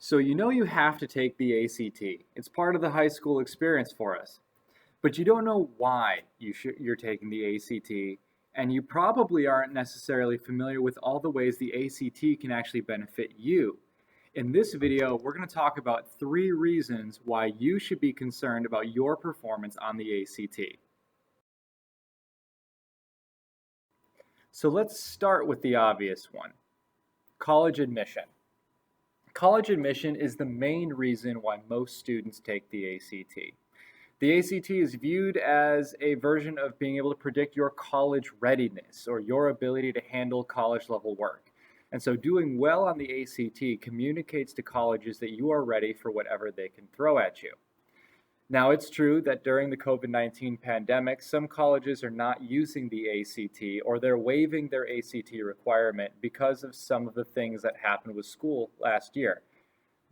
So you know you have to take the ACT. It's part of the high school experience for us. But you don't know why you're taking the ACT, and you probably aren't necessarily familiar with all the ways the ACT can actually benefit you. In this video, we're going to talk about 3 reasons why you should be concerned about your performance on the ACT. So let's start with the obvious one, college admission. College admission is the main reason why most students take the ACT. The ACT is viewed as a version of being able to predict your college readiness or your ability to handle college level work. And so doing well on the ACT communicates to colleges that you are ready for whatever they can throw at you. Now, it's true that during the COVID-19 pandemic, some colleges are not using the ACT or they're waiving their ACT requirement because of some of the things that happened with school last year.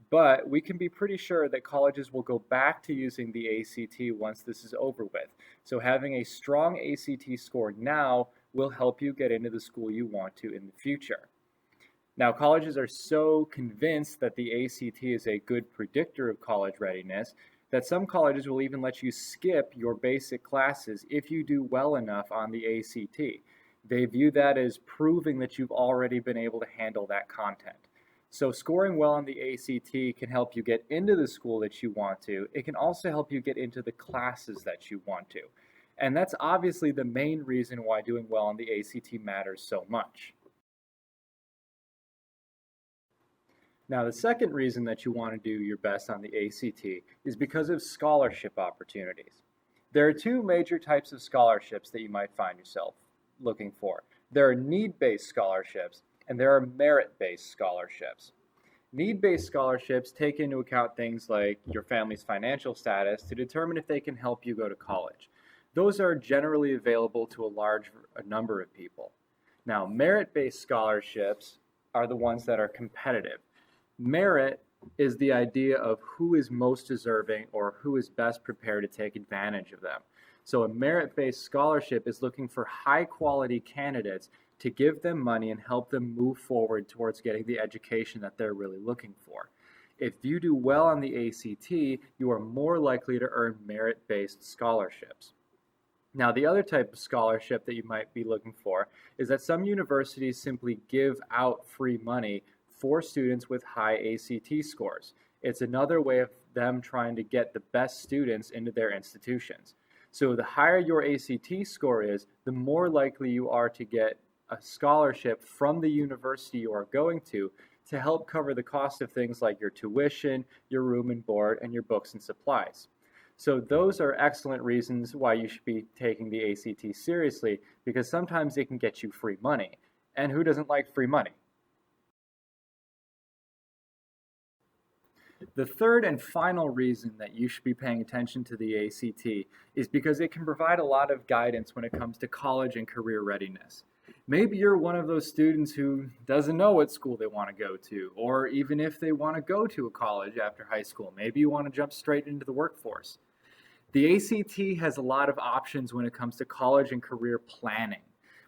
But we can be pretty sure that colleges will go back to using the ACT once this is over with. So having a strong ACT score now will help you get into the school you want to in the future. Now, colleges are so convinced that the ACT is a good predictor of college readiness that some colleges will even let you skip your basic classes if you do well enough on the ACT. They view that as proving that you've already been able to handle that content. So scoring well on the ACT can help you get into the school that you want to. It can also help you get into the classes that you want to. And that's obviously the main reason why doing well on the ACT matters so much. Now, the second reason that you want to do your best on the ACT is because of scholarship opportunities. There are 2 major types of scholarships that you might find yourself looking for. There are need-based scholarships and there are merit-based scholarships. Need-based scholarships take into account things like your family's financial status to determine if they can help you go to college. Those are generally available to a large number of people. Now, merit-based scholarships are the ones that are competitive. Merit is the idea of who is most deserving or who is best prepared to take advantage of them. So a merit-based scholarship is looking for high-quality candidates to give them money and help them move forward towards getting the education that they're really looking for. If you do well on the ACT, you are more likely to earn merit-based scholarships. Now, the other type of scholarship that you might be looking for is that some universities simply give out free money for students with high ACT scores. It's another way of them trying to get the best students into their institutions. So the higher your ACT score is, the more likely you are to get a scholarship from the university you are going to help cover the cost of things like your tuition, your room and board, and your books and supplies. So those are excellent reasons why you should be taking the ACT seriously, because sometimes it can get you free money. And who doesn't like free money? The third and final reason that you should be paying attention to the ACT is because it can provide a lot of guidance when it comes to college and career readiness. Maybe you're one of those students who doesn't know what school they want to go to, or even if they want to go to a college after high school, maybe you want to jump straight into the workforce. The ACT has a lot of options when it comes to college and career planning.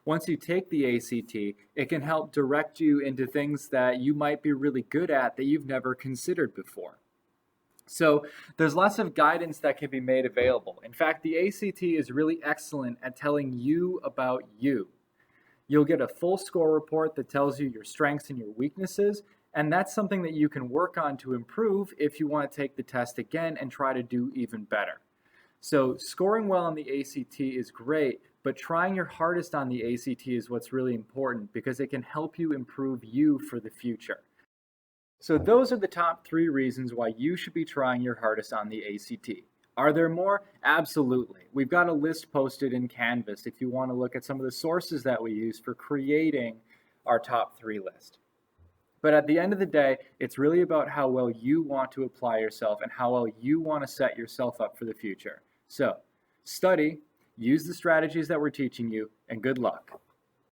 Once you take the ACT, it can help direct you into things that you might be really good at that you've never considered before. So there's lots of guidance that can be made available. In fact, the ACT is really excellent at telling you about you. You'll get a full score report that tells you your strengths and your weaknesses, and that's something that you can work on to improve if you want to take the test again and try to do even better. So scoring well on the ACT is great, but trying your hardest on the ACT is what's really important because it can help you improve you for the future. So those are the top 3 reasons why you should be trying your hardest on the ACT. Are there more? Absolutely. We've got a list posted in Canvas if you want to look at some of the sources that we use for creating our top 3 list. But at the end of the day, it's really about how well you want to apply yourself and how well you want to set yourself up for the future. So, study, use the strategies that we're teaching you, and good luck.